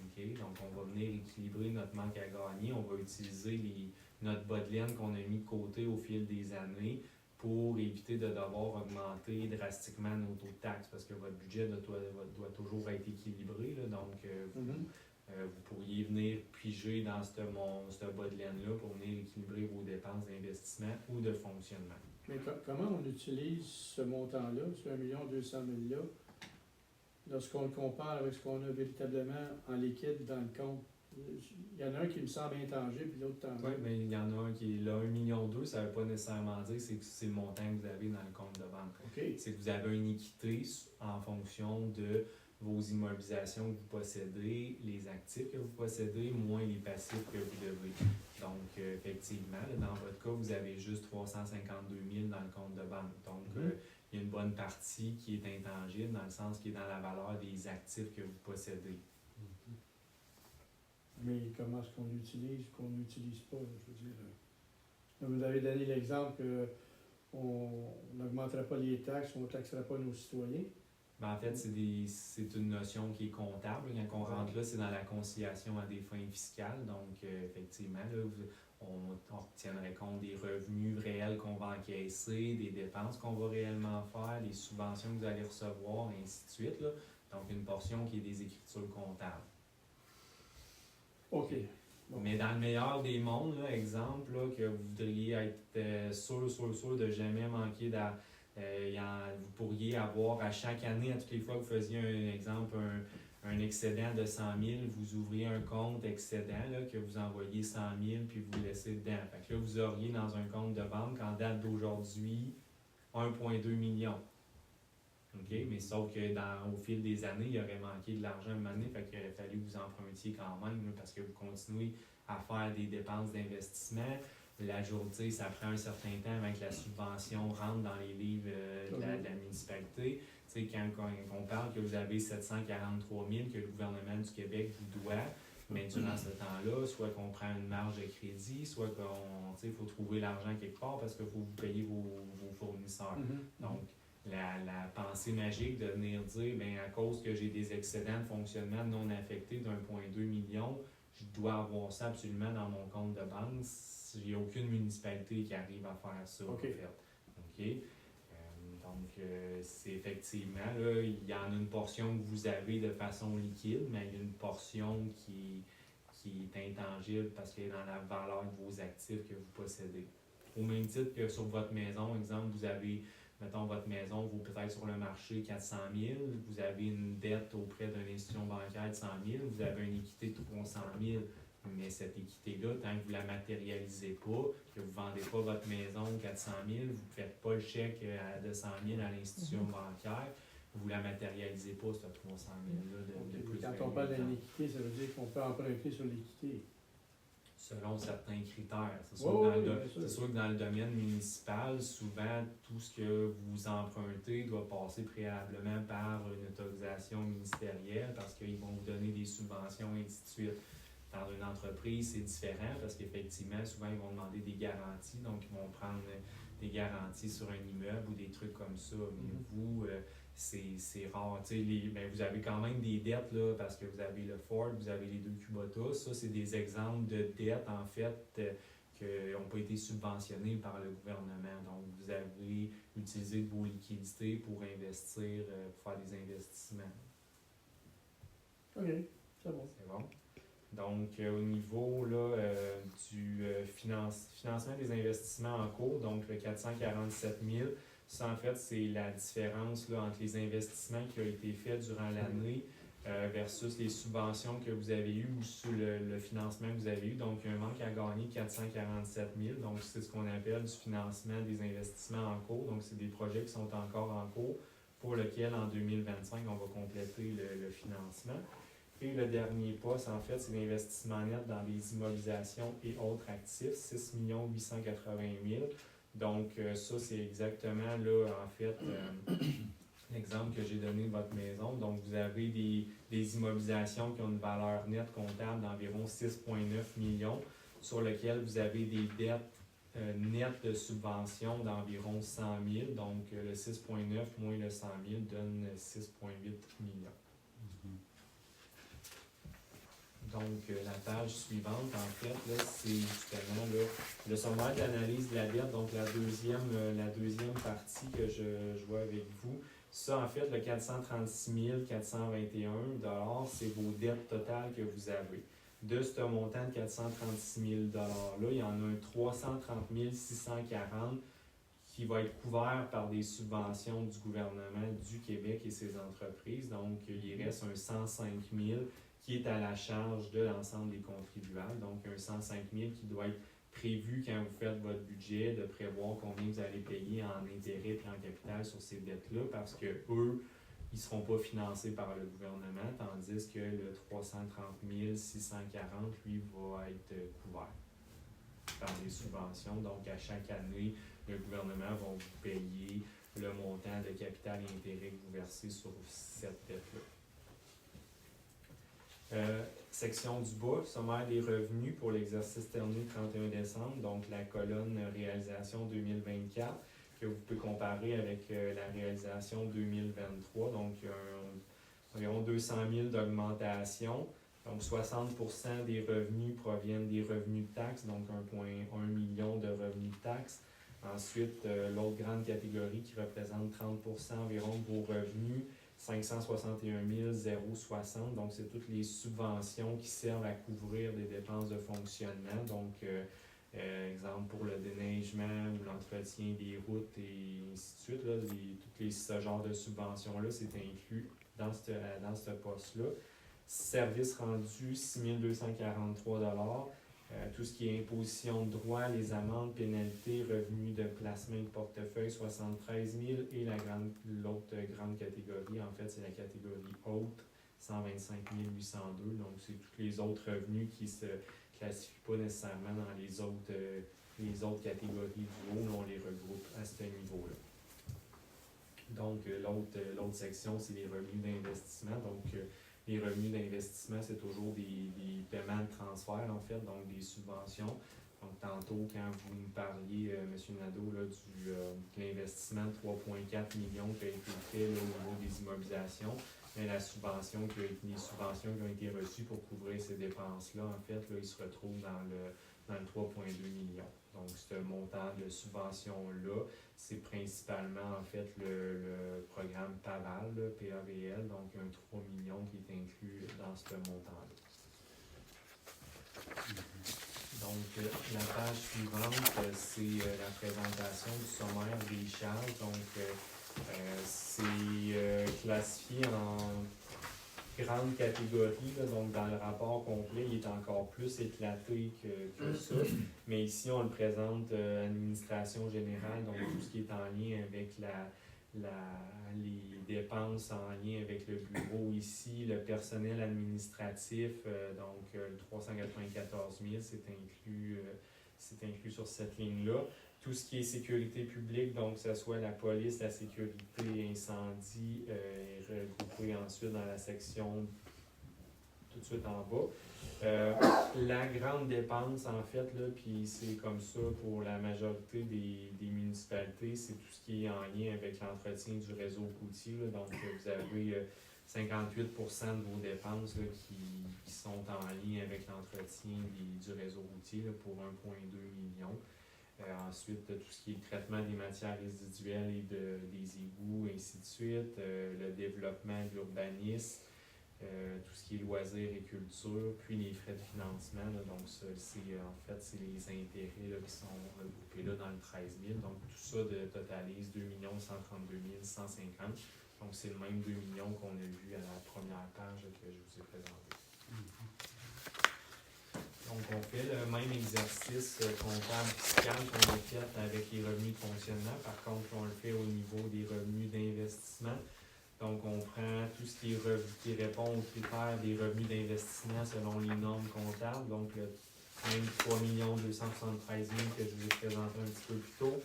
Okay? Donc, on va venir équilibrer notre manque à gagner. On va utiliser notre bas de laine qu'on a mis de côté au fil des années pour éviter de devoir augmenter drastiquement nos taux de taxes parce que votre budget doit toujours être équilibré. Là, donc, vous pourriez venir piger dans ce bas de laine-là pour venir équilibrer vos dépenses d'investissement ou de fonctionnement. Mais comment on utilise ce montant-là, ce 1 200 000-là, lorsqu'on le compare avec ce qu'on a véritablement en liquide dans le compte? Il y en a un qui me semble intangible, puis l'autre tangible. Oui, mais il y en a un qui est là, 1,2 million, ça ne veut pas nécessairement dire que c'est le montant que vous avez dans le compte de banque. Okay. C'est que vous avez une équité en fonction de vos immobilisations que vous possédez, les actifs que vous possédez, moins les passifs que vous devez. Donc, effectivement, là, dans votre cas, vous avez juste 352 000 dans le compte de banque. Donc, il y a une bonne partie qui est intangible, dans le sens qui est dans la valeur des actifs que vous possédez. Mais comment est-ce qu'on l'utilise ou qu'on n'utilise pas? Je veux dire, vous avez donné l'exemple qu'on n'augmenterait pas les taxes, on ne taxerait pas nos citoyens. Ben, en fait, c'est une notion qui est comptable. Quand on rentre là, c'est dans la conciliation à des fins fiscales. Donc, effectivement, là, on tiendrait compte des revenus réels qu'on va encaisser, des dépenses qu'on va réellement faire, les subventions que vous allez recevoir, et ainsi de suite. Là. Donc, une portion qui est des écritures comptables. OK. Bon. Mais dans le meilleur des mondes, là, exemple, là, que vous voudriez être sûr de jamais manquer vous pourriez avoir à chaque année, à toutes les fois que vous faisiez un excédent de 100 000, vous ouvriez un compte excédent là, que vous envoyez 100 000 puis vous laissez dedans. Fait que là, vous auriez dans un compte de banque en date d'aujourd'hui 1,2 million. Okay? Mais sauf que au fil des années, il aurait manqué de l'argent une année, fait qu'il aurait fallu que vous empruntiez quand même là, parce que vous continuez à faire des dépenses d'investissement. La journée, ça prend un certain temps avant que la subvention rentre dans les livres de la municipalité. Tu sais, quand on parle que vous avez 743 000 que le gouvernement du Québec vous doit, mais durant ce temps-là, soit qu'on prend une marge de crédit, soit qu'il faut trouver l'argent quelque part parce qu'il faut vous payer vos fournisseurs. Donc, la pensée magique de venir dire, bien, à cause que j'ai des excédents de fonctionnement non affectés d'1,2 million, je dois avoir ça absolument dans mon compte de banque. Il n'y a aucune municipalité qui arrive à faire ça. Okay. En fait. Donc, c'est effectivement, là, il y en a une portion que vous avez de façon liquide, mais il y a une portion qui est intangible parce qu'elle est dans la valeur de vos actifs que vous possédez. Au même titre que sur votre maison, exemple, vous avez, mettons, votre maison vaut peut-être sur le marché 400 000, vous avez une dette auprès d'une institution bancaire de 100 000, vous avez une équité de 300 000. Mais cette équité-là, tant que vous ne la matérialisez pas, que vous ne vendez pas votre maison 400 000, vous ne faites pas le chèque de 100 000 à l'institution bancaire, vous la matérialisez pas, cette 300 000-là de plus. Quand on parle d'iniquité, ça veut dire qu'on peut emprunter sur l'équité. Selon certains critères. C'est sûr que dans le domaine municipal, souvent, tout ce que vous empruntez doit passer préalablement par une autorisation ministérielle parce qu'ils vont vous donner des subventions et ainsi de suite. Dans une entreprise, c'est différent parce qu'effectivement, souvent, ils vont demander des garanties. Donc, ils vont prendre des garanties sur un immeuble ou des trucs comme ça. Mais vous, c'est rare. Vous avez quand même des dettes là, parce que vous avez le Ford, vous avez les 2 Kubota. Ça, c'est des exemples de dettes, en fait, qui n'ont pas été subventionnés par le gouvernement. Donc, vous avez utilisé vos liquidités pour investir, pour faire des investissements. OK, c'est bon. C'est bon. Donc, au niveau là, du financement des investissements en cours, donc le 447 000, ça, en fait, c'est la différence là, entre les investissements qui ont été faits durant l'année versus les subventions que vous avez eues ou sur le financement que vous avez eu. Donc, il y a un manque à gagner 447 000. Donc, c'est ce qu'on appelle du financement des investissements en cours. Donc, c'est des projets qui sont encore en cours pour lesquels, en 2025, on va compléter le financement. Et le dernier poste, en fait, c'est l'investissement net dans les immobilisations et autres actifs, 6 880 000. Donc, ça, c'est exactement, là, en fait, l'exemple que j'ai donné de votre maison. Donc, vous avez des immobilisations qui ont une valeur nette comptable d'environ 6,9 millions, sur lesquelles vous avez des dettes nettes de subvention d'environ 100 000. Donc, le 6,9 moins le 100 000 donne 6,8 millions. Donc, la page suivante, en fait, là, c'est justement là, le sommaire d'analyse de la dette, donc la deuxième partie que je vois avec vous. Ça, en fait, le 436 421 $, c'est vos dettes totales que vous avez. De ce montant de 436 000 $-là, il y en a un 330 640 qui va être couvert par des subventions du gouvernement du Québec et ses entreprises. Donc, il reste un 105 000 qui est à la charge de l'ensemble des contribuables. Donc, un 105 000 qui doit être prévu quand vous faites votre budget, de prévoir combien vous allez payer en intérêt et en capital sur ces dettes-là, parce que eux, ils ne seront pas financés par le gouvernement, tandis que le 330 640, lui, va être couvert par des subventions. Donc, à chaque année, le gouvernement va vous payer le montant de capital et intérêt que vous versez sur cette dette-là. Section du bas, sommaire des revenus pour l'exercice terminé le 31 décembre, donc la colonne réalisation 2024, que vous pouvez comparer avec la réalisation 2023, donc environ 200 000 d'augmentation. Donc 60% des revenus proviennent des revenus de taxes, donc 1,1 million de revenus de taxes. Ensuite, l'autre grande catégorie qui représente 30% environ de vos revenus, 561 060, donc c'est toutes les subventions qui servent à couvrir des dépenses de fonctionnement, donc exemple pour le déneigement ou l'entretien des routes et ainsi de suite, là, ce genre de subventions-là, c'est inclus dans ce poste-là. Services rendus, 6 243 $. Tout ce qui est imposition de droit, les amendes, pénalités, revenus de placement de portefeuille, 73 000. Et l'autre grande catégorie, en fait, c'est la catégorie haute, 125 802. Donc, c'est tous les autres revenus qui ne se classifient pas nécessairement dans les autres catégories du haut. On les regroupe à ce niveau-là. Donc, l'autre section, c'est les revenus d'investissement. Donc, les revenus d'investissement, c'est toujours des paiements de transfert, en fait, donc des subventions. Donc, tantôt, quand vous nous parliez, M. Nadeau, là, de l'investissement de 3,4 millions qui a été fait là, au niveau des immobilisations, mais les subventions qui ont été reçues pour couvrir ces dépenses-là, en fait, là, ils se retrouvent dans le 3,2 millions. Donc, ce montant de subvention-là, c'est principalement, en fait, le programme PAVAL, là, PAVL, donc un 3 millions qui est inclus dans ce montant-là. Donc, la page suivante, c'est la présentation du sommaire des charges. Donc, c'est classifié en grande catégorie, là, donc dans le rapport complet, il est encore plus éclaté que ça. Mais ici, on le présente administration générale, donc tout ce qui est en lien avec les dépenses en lien avec le bureau ici, le personnel administratif, donc le 394 000, c'est inclus sur cette ligne-là. Tout ce qui est sécurité publique, donc que ce soit la police, la sécurité incendie, est regroupé ensuite dans la section tout de suite en bas. La grande dépense, en fait, là, puis c'est comme ça pour la majorité des municipalités, c'est tout ce qui est en lien avec l'entretien du réseau routier. Là. Donc, vous avez 58% de vos dépenses là, qui sont en lien avec l'entretien du réseau routier là, pour 1,2 million. Ensuite, tout ce qui est traitement des matières résiduelles et des égouts, ainsi de suite, le développement de l'urbanisme, tout ce qui est loisirs et culture, puis les frais de financement. Là, donc, ça, c'est les intérêts là, qui sont regroupés là, dans le 13 000. Donc, tout ça totalise 2 132 150. Donc, c'est le même 2 millions qu'on a vu à la première page que je vous ai présentée. Donc, on fait le même exercice comptable fiscal qu'on a fait avec les revenus de fonctionnement. Par contre, on le fait au niveau des revenus d'investissement. Donc, on prend tout ce qui répond aux critères des revenus d'investissement selon les normes comptables. Donc, le même 3 273 000 que je vous ai présenté un petit peu plus tôt.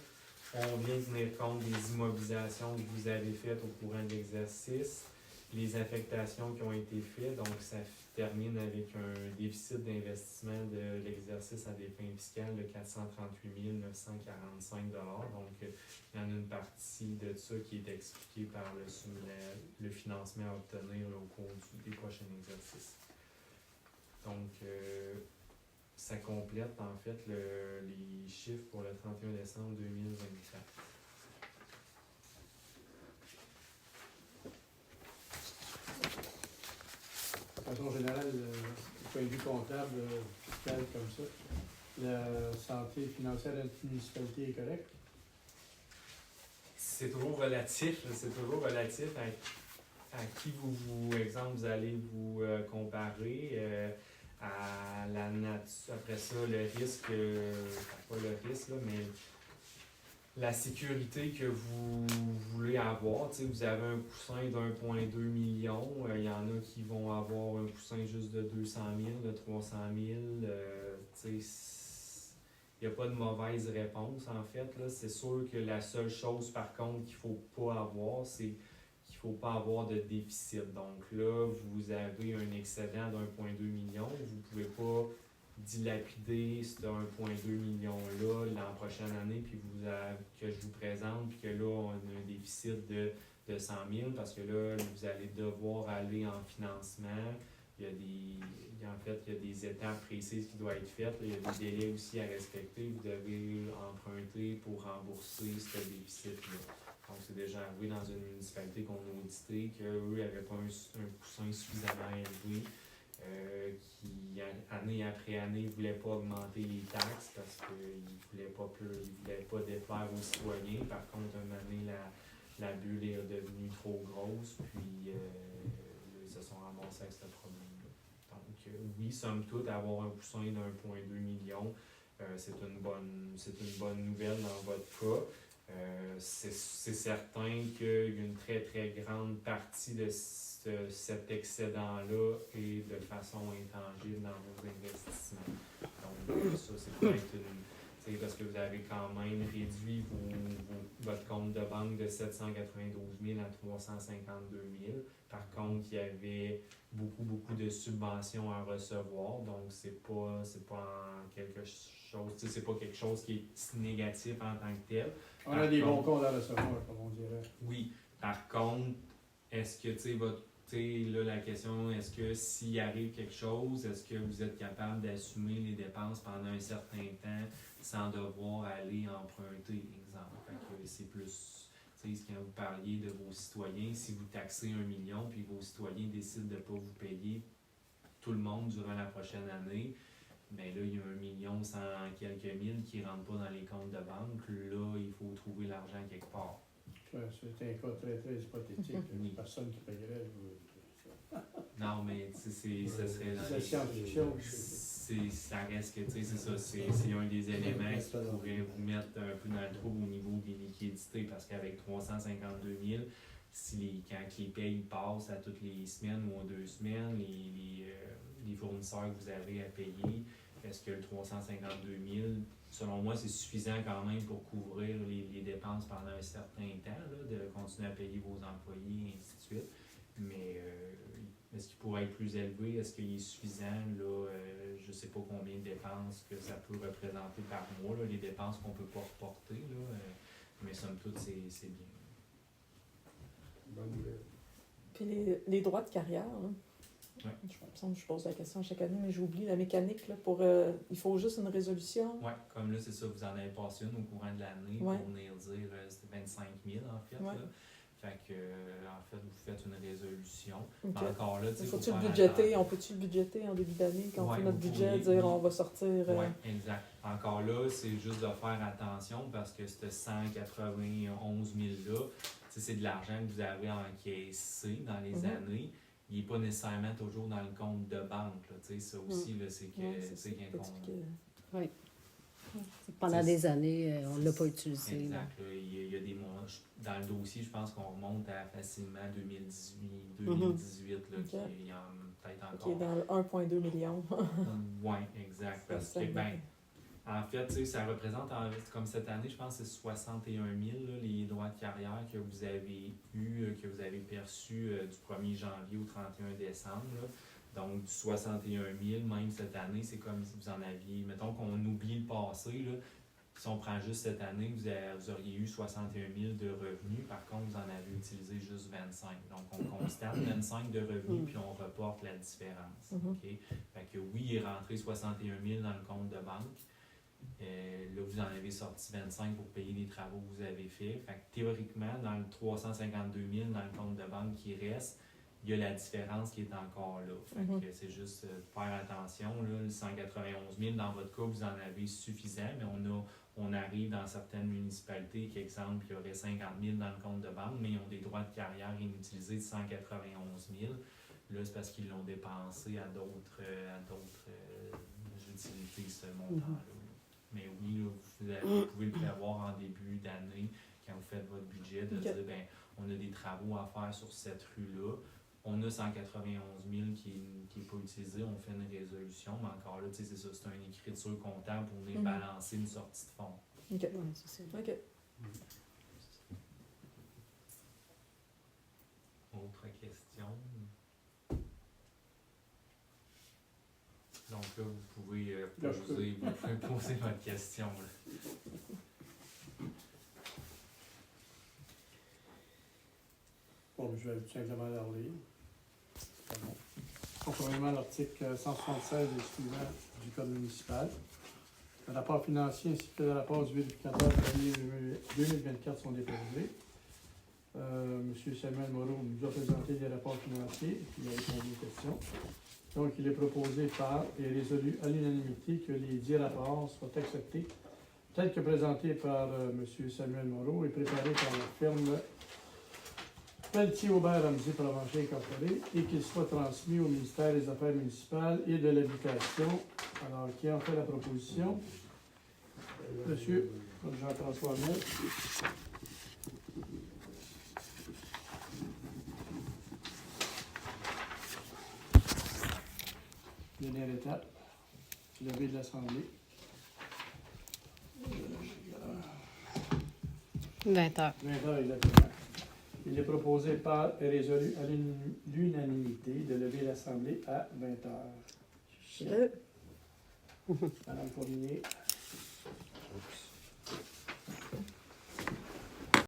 On vient tenir compte des immobilisations que vous avez faites au courant de l'exercice, les affectations qui ont été faites. Donc, ça termine avec un déficit d'investissement de l'exercice à des fins fiscales de 438 945 $. Donc, il y en a une partie de ça qui est expliquée par le financement à obtenir là, au cours des prochains exercices. Donc, ça complète en fait les chiffres pour le 31 décembre 2024. De façon générale, du point de vue comptable, fiscal comme ça, la santé financière de la municipalité est correcte? C'est toujours relatif à qui exemple, vous allez vous comparer, à la nature, après ça, le risque, pas le risque, là, mais la sécurité que vous voulez avoir. Tu sais, vous avez un coussin d'1,2 million, il y en a qui vont avoir un coussin juste de 200 000, de 300 000. Tu sais, il n'y a pas de mauvaise réponse, en fait. Là. C'est sûr que la seule chose, par contre, qu'il ne faut pas avoir, c'est qu'il ne faut pas avoir de déficit. Donc là, vous avez un excédent d'1,2 million. Vous ne pouvez pas dilapider ce 1,2 million-là l'an prochaine année, puis que je vous présente, puis que là, on a un déficit de 100 000, parce que là, vous allez devoir aller en financement. Il y a des étapes précises qui doivent être faites. Il y a des délais aussi à respecter. Vous devez emprunter pour rembourser ce déficit-là. Donc, c'est déjà arrivé dans une municipalité qu'on a audité qu'eux n'avaient pas un coussin suffisamment élevé. Qui, année après année, ne voulaient pas augmenter les taxes parce qu'ils ne voulaient pas déplaire aux citoyens. Par contre, une année, la bulle est devenue trop grosse, puis ils se sont ramassés avec ce problème-là. Donc, oui, somme toute, avoir un coussin d'1,2 million, c'est une bonne nouvelle dans votre cas. C'est certain qu'il y a une très, très grande partie de cet excédent-là est de façon intangible dans vos investissements. Donc, ça, c'est peut-être parce que vous avez quand même réduit votre compte de banque de 792 000 à 352 000. Par contre, il y avait beaucoup de subventions à recevoir. Donc, c'est pas quelque chose qui est négatif en tant que tel. On a des bons comptes à recevoir, comme on dirait. Oui. Par contre, est-ce que, la question, est-ce que s'il arrive quelque chose, est-ce que vous êtes capable d'assumer les dépenses pendant un certain temps sans devoir aller emprunter, exemple? Fait que c'est plus, quand vous parliez de vos citoyens, si vous taxez 1 million puis vos citoyens décident de ne pas vous payer tout le monde durant la prochaine année, bien là, il y a 1 million 100 quelques mille qui ne rentrent pas dans les comptes de banque. Là, il faut trouver l'argent quelque part. C'est un cas très, très hypothétique. Oui. Personne qui paierait. Non, mais ce serait dans C'est la science-fiction. ça reste que, tu sais, c'est ça, c'est un des éléments qui pourrait vous mettre un peu dans le trouble au niveau des liquidités, parce qu'avec 352 000, quand les payes passent à toutes les semaines ou en 2 semaines, les fournisseurs que vous avez à payer, est-ce que le 352 000, selon moi, c'est suffisant quand même pour couvrir les dépenses pendant un certain temps, là, de continuer à payer vos employés, et ainsi de suite. Mais est-ce qu'il pourrait être plus élevé? Est-ce qu'il est suffisant? Là, je ne sais pas combien de dépenses que ça peut représenter par mois, là, les dépenses qu'on ne peut pas reporter, là, mais somme toute, c'est bien. Bonne nouvelle. Puis les droits de carrière, là. Ouais. Je pose la question chaque année, mais j'oublie la mécanique. Là, il faut juste une résolution. Oui, comme là, c'est ça, vous en avez passé une au courant de l'année pour venir dire c'était 25 000 en fait. Ouais. Là. Fait que, en fait, vous faites une résolution. Okay. Mais encore là, tu sais, faut-tu le budgéter? On peut-tu le budgeter en début d'année quand on fait notre budget, dire on va sortir. Oui, exact. Encore là, c'est juste de faire attention parce que ce 191 000-là, c'est de l'argent que vous avez encaissé dans les années. Il n'est pas nécessairement toujours dans le compte de banque. Là, ça aussi, là, c'est que c'est bien qu'on... Oui. Pendant des années, on ne l'a pas utilisé. Exact. Là, il y a des mois. Dans le dossier, je pense qu'on remonte à facilement 2018, là, qui est peut-être encore... Qui est dans le 1,2 million. Oui, exact. Parce que, en fait, ça représente, comme cette année, je pense que c'est 61 000 là, les droits de carrière que vous avez que vous avez perçus du 1er janvier au 31 décembre. Là. Donc, du 61 000, même cette année, c'est comme si vous en aviez, mettons qu'on oublie le passé, là, si on prend juste cette année, vous auriez eu 61 000 de revenus, par contre, vous en avez utilisé juste 25. Donc, on constate 25 de revenus, puis on reporte la différence. Okay? Fait que oui, il est rentré 61 000 dans le compte de banque. Là, vous en avez sorti 25 pour payer les travaux que vous avez faits. Fait que théoriquement, dans le 352 000 dans le compte de banque qui reste, il y a la différence qui est encore là. Fait que c'est juste de faire attention. Là, le 191 000, dans votre cas, vous en avez suffisant, mais on arrive dans certaines municipalités, qu'exemple, il y aurait 50 000 dans le compte de banque, mais ils ont des droits de carrière inutilisés de 191 000. Là, c'est parce qu'ils l'ont dépensé à d'autres utilités, ce montant-là. Mais oui, là, vous pouvez le prévoir en début d'année, quand vous faites votre budget, de dire, ben, on a des travaux à faire sur cette rue-là. On a 191 000 qui n'est pas utilisé, on fait une résolution, mais encore là, c'est ça, c'est une écriture comptable pour venir balancer une sortie de fonds. OK. Ouais, c'est ça. OK. Autre question? Donc là, vous pouvez poser votre question. Là. Bon, je vais tout simplement la relire. Conformément à l'article 176 et suivant du Code municipal, le rapport financier ainsi que le rapport du vérificateur de l'année 2024 sont déposés. M. Samuel Moreau nous a présenté des rapports financiers et il a répondu aux questions. Donc, il est proposé par et résolu à l'unanimité que les 10 rapports soient acceptés, tels que présentés par M. Samuel Moreau et préparés par la firme Pelletier-Aubert Ramsey Provencher Incorporé et qu'ils soient transmis au ministère des Affaires municipales et de l'Habitation. Alors, qui en fait la proposition? Monsieur Jean-François Mel. Dernière étape, levé de l'Assemblée. 20 heures. 20 heures exactement. Il est proposé par et résolu à l'unanimité de lever l'Assemblée à 20 heures. Madame Fournier. Oups.